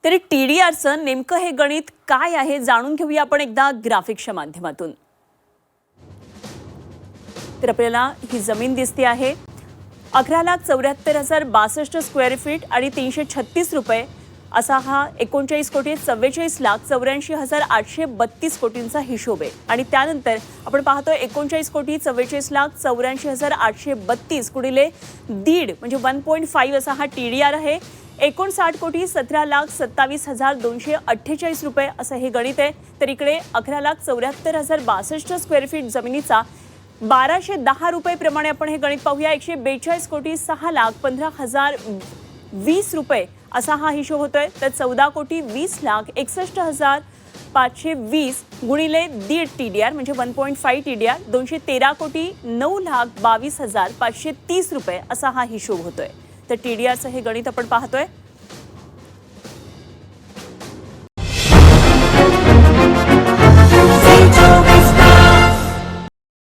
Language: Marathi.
तरी TDRचं नेमकं हे गणित काय आहे जाणून घेऊया आपण एकदा ग्राफिक्सच्या माध्यमातून। तर आपल्याला ही जमीन दिसते आहे 11,74,062 स्क्वेअर फीट आणि 336 रुपये असा हा 39,44,84,832 कोटींचा हिशोब आहे। आणि त्यानंतर आपण पाहतोय 39,44,84,832 गुणिले दीड म्हणजे 1.5 असा हा TDR आहे। 59,17,27,248 रुपये असं हे गणित आहे। तर इकडे 11,74,062 स्क्वेअर फीट जमिनीचा 1210 रुपये प्रमाणे आपण हे गणित पाहूया। 142,06,15,020 रुपये असा हा हिशोब होतोय। तर 14,20,61,520 गुणिले दीड TDR म्हणजे 1.5 TDR 213,09,22,530 रुपये असा हा हिशोब होतोय। तर TDRचं हे गणित आपण पाहतोय।